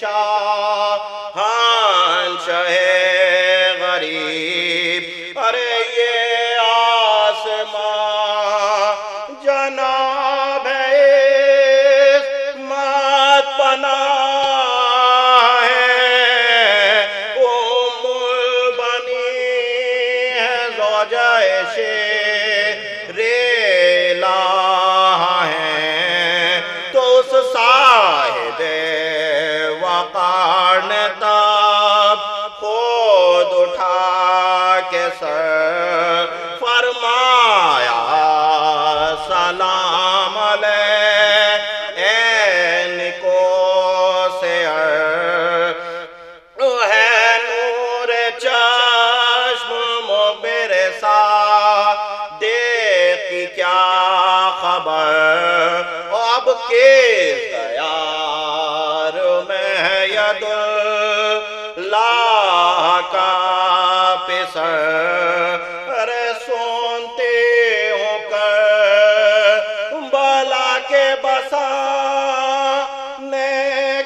شاہنشاہ غریب، ارے یہ آسمان جناب ہے عصمت پناہ ہے، ام البنی ہے زوجہ شیر الہ ہے، تو اس صاحب وقار نے تب خود اٹھا کے سر فرمایا سلام علیہ کو سے ہے نور چشم مبر صادق کی کیا خبر، اب کس دیار میں ہے ید اللہ کا پسر، ارے سنتے ہوں کربلا کے بسانے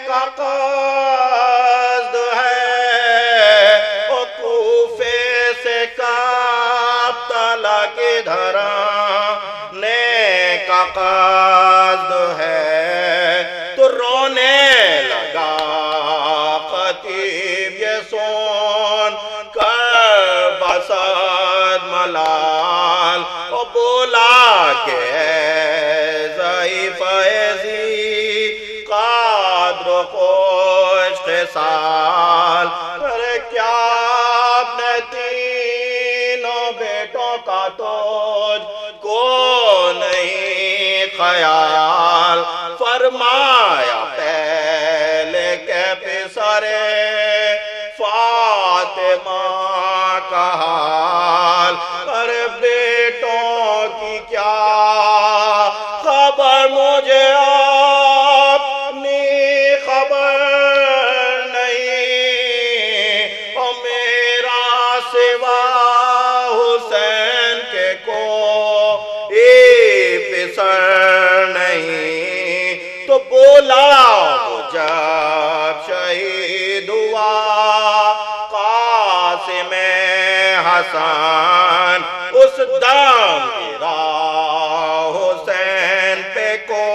کا قصد ہے، اور کوفے سے کعب تلک دھرانے کا قصد ہے، تو رونے لگا خطیب یہ سن کر بسد ملال، اور بولا کہ ضعیف ذی قدر و خوش خصال، ارے کیا اپنے تینوں بیٹوں کا تجھ کو نہیں خیال، فرمایا پہلے کے پسرے فاطمہ کا حال، ارے بیٹوں کی کیا خبر مجھے اپنی خبر نہیں، اور میرا سوا حسین کے کوئی پسر نہیں، تو بولا وہ جب شہید ہوا قاسم حسن، اس دم گرا حسین پہ کو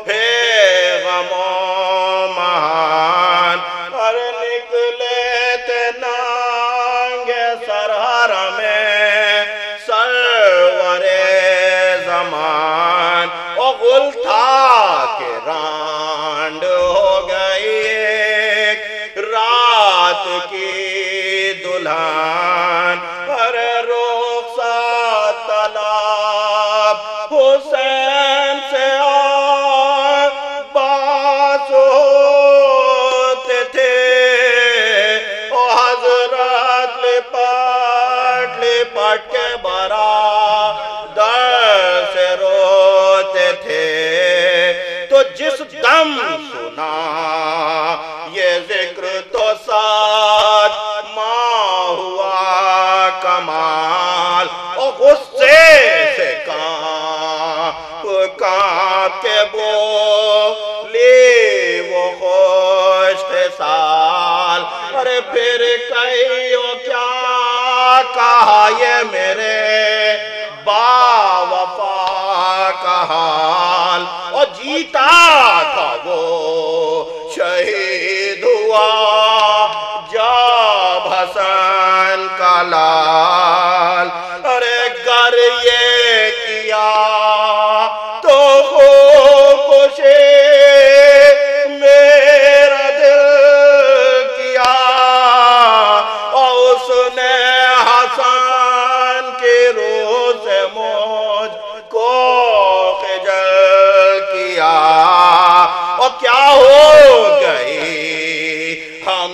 ہے غم و مہان، اور نکلے تھے ننگے سر حرم سرور زمان، اور غل تھا کہ رانڈ ہو گئی ایک رات کی دلہن، ارے رخصت طلب حسین سے عباس ہوتے تھے، اور حضرت لپٹ کے برادر سے روتے تھے، تو جس دم سنا یہ ذکر تو ساتھ ماں ہوا کمال، اور غصے سے کانپ کے بولی وہ خوش خصال، ارے پھر کہیو کیا کہا یہ میرے با وفا کا حال، اور جیتا تھا وہ شہید ہوا جب حسن کا لال، ارے گر یہ کیا تو خوشی میرا دل کیا، اور اس نے حسن کی روح سے مجھ کو خجل کیا، اور کیا ہو گئی ہم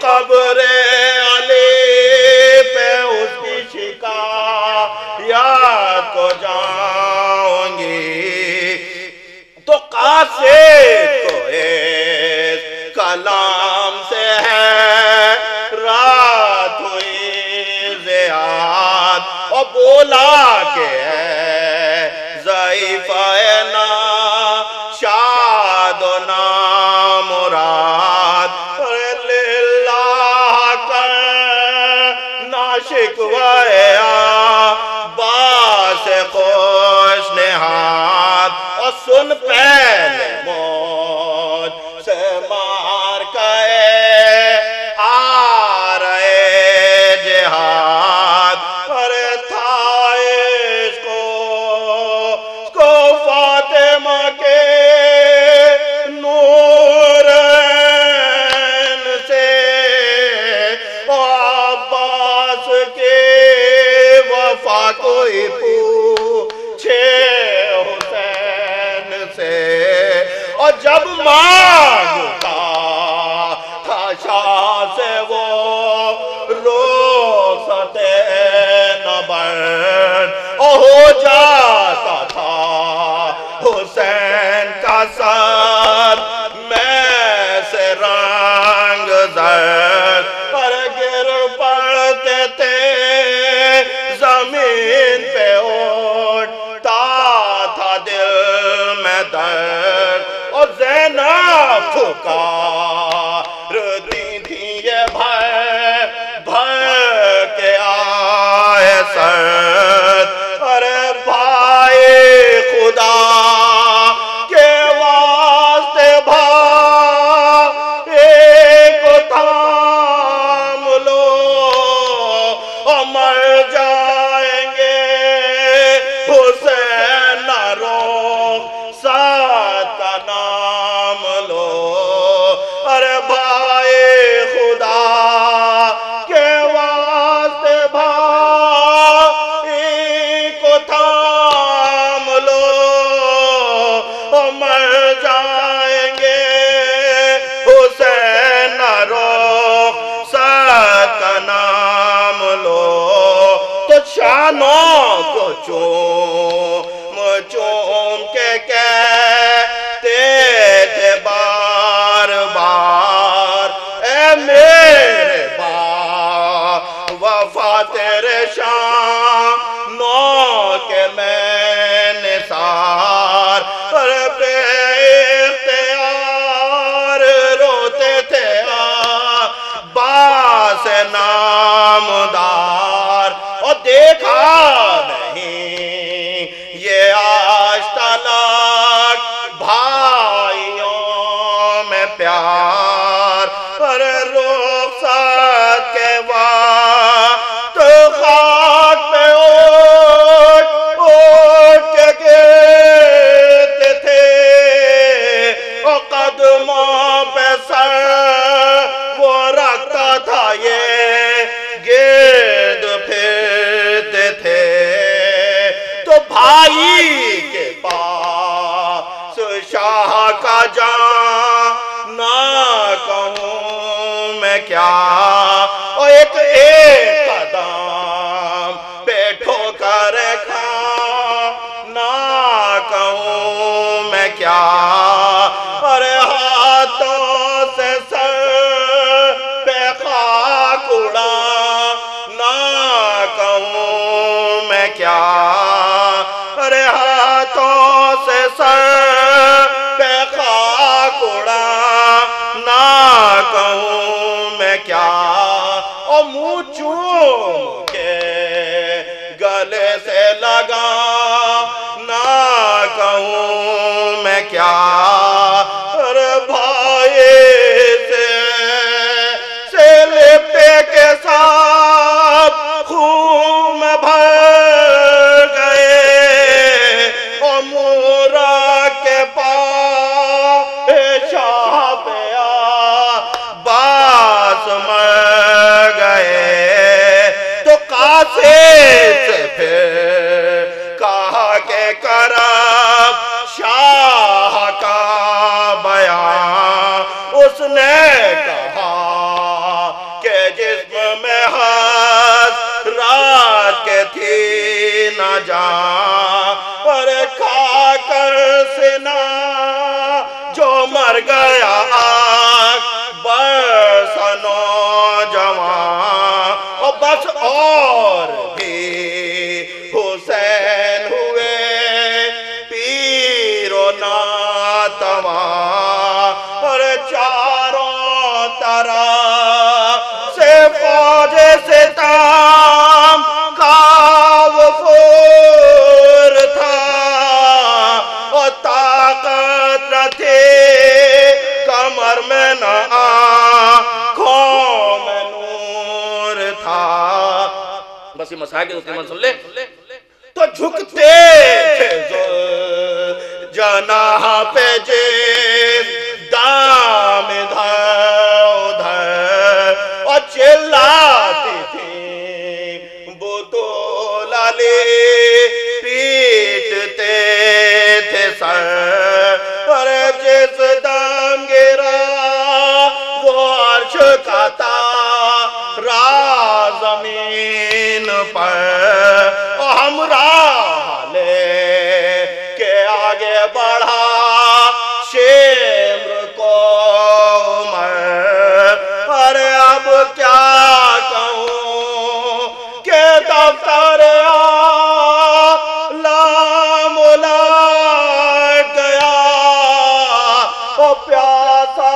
قبر علی پہ اس کی شکایات کو جاؤں گی تو قاصد کو اس کلام سے ہے رات ہوئی زیاد اور بولا کہ ہے ضعیفہ نا شاد و نامراد للہ کر ناشکوہ عباس خوش نہاد اور سن پہلے موج سے مار کہے آ رہے جہاد ارے تھا عشق کو فاطمہ کے نورین سے عباس کے وفا کوئی پوچھے حسین سے اور جب مانگتا تھا شاہ سے وہ رخصت نبرد اور ہو جاتا تھا حسین کا سر میں سے رنگ زرد پر گر پڑتے تھے زمین پہ اٹھتا تھا دل میں درد اور زینب پکارتی تھی یہ بھر کے آئے سرد ارے بھائی خدا کے واسطے بھائی کو تھام لو اور مر جائیں گے حسین نہ رخصت کا نام لو ارے بھائی خدا کے واسطے بھائی کو تھام لو اور مر جائیں گے حسین نہ رخصت کا نام لو تو شانوں کو چوم چوم کے کہتے تھے بار بار اے میرے وفا تیرے شانوں کے میں نثار پر بے اختیار روتے تھے عباس نامدار اور دیکھا نہیں یہ آج تلک بھائیوں میں پیار پر رخصت کے وقت خاک پہ اٹھ کے گرتے تھے اور قدموں پہ سر وہ رکھتا تھا یہ گرد پھرتے تھے تو بھائی کے پاس شاہ کا جانا کہوں میں کیا اور ایک قدم پہ ٹھوکر کھانا کہوں میں کیا ارے ہاتھوں سے سر پہ خاک اڑانا کہوں میں کیا ارے ہاتھوں سے سر پہ خاک اڑانا کہوں میں کیا اور منہ چوم کے گلے سے لگانا کہوں میں کیا ارے بھائی سے لپٹے کے ساتھ خون میں بھر گئے اور مورا کے پاس شاہ پہ عباس مر گئے تو قاصد سے پھر کہا کہ کرب شاہ کا جان اور کھا کر سنا جو مر گیا برسا نوجوان اور بس اور بھی حسین ہوئے پیر و ناتواں اور چاروں طرف سے فوج ستم کا وفور تھا اور طاقت نہ تھی کمر میں نہ آنکھوں میں نور تھا. بس یہ مسائل کے تقریباً سن لے. تو جھکتے تھے جناح پہ جس دام ادھر ادھر اور چلاتی تھی بطول علی پیٹتے تھے سر اور جس دم گرا وہ عرش کا تارا زمین پر اور ہمراہ لے کے آگے بڑھا شمر کو عمر. ارے اب کیا کہوں کہ دفتر عالم الٹ گیا اور پیاسا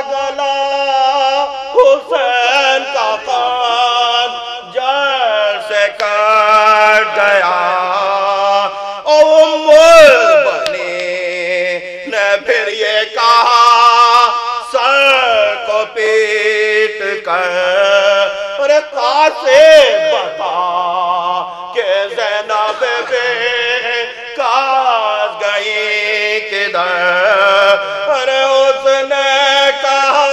گلا حسین کا خنجر سے کٹ گیا. ام البنین نے پھر یہ کہا سر کو پیٹ کر ارے کاسے بتا کہ زینب بے کاس گئی کدھر. ارے اس نے کہا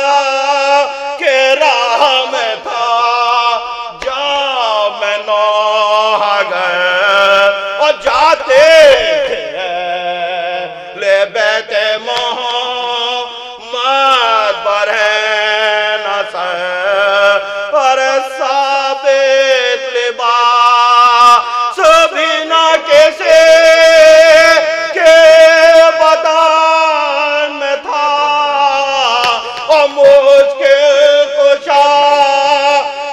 کہ راہ میں تھا جا میں نوح گئے اور جاتے لے بیت محمد برہن سر اور ثابت لباس بھی نہ کسی کے بدن میں تھا اور مشکل کشا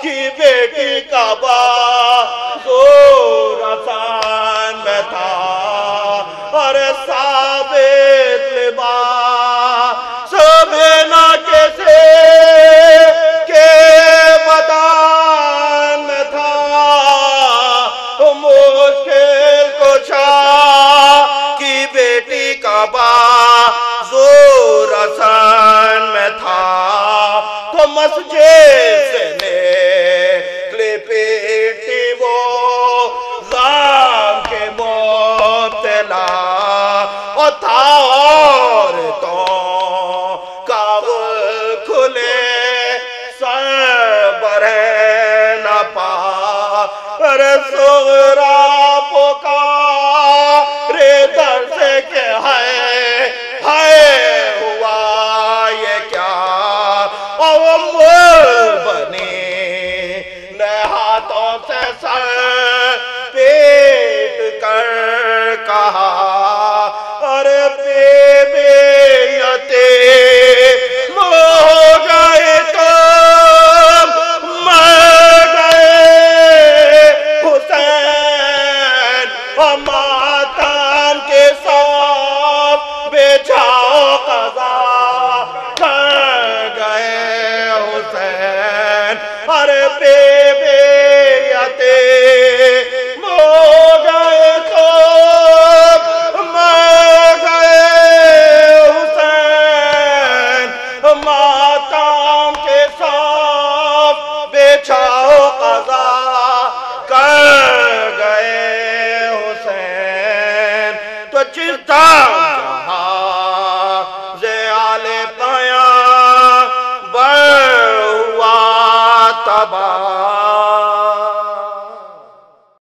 کی بیٹی کا بازور آسان میں تھا اور ثابت لباس بھی نہ کسی کے بدن میں تھا. مشکل کشا کی بیٹی کا بازور آسان میں تھا. تو مسجد سے نکلی پیٹی وہ غم کے مبتلا اور تھا عورتوں کا وہ کھلے سر برہن پا پر صغرا پکارے در سے کہ ہے ہوا یہ کیا. اور ام البنین نے ہاتھوں سے سر پیٹ کر کہا ارے بے یتیم ہو گئے تم مر گئے حسین اور ماتم کے ساتھ بچھاؤ قضا کر گئے حسین. ارے بے یتیم ہو گئے تم مر گئے حسین ماتم کے ساتھ بچھاؤ قضا کر گئے حسین. تو جس جہاں سے آل پیام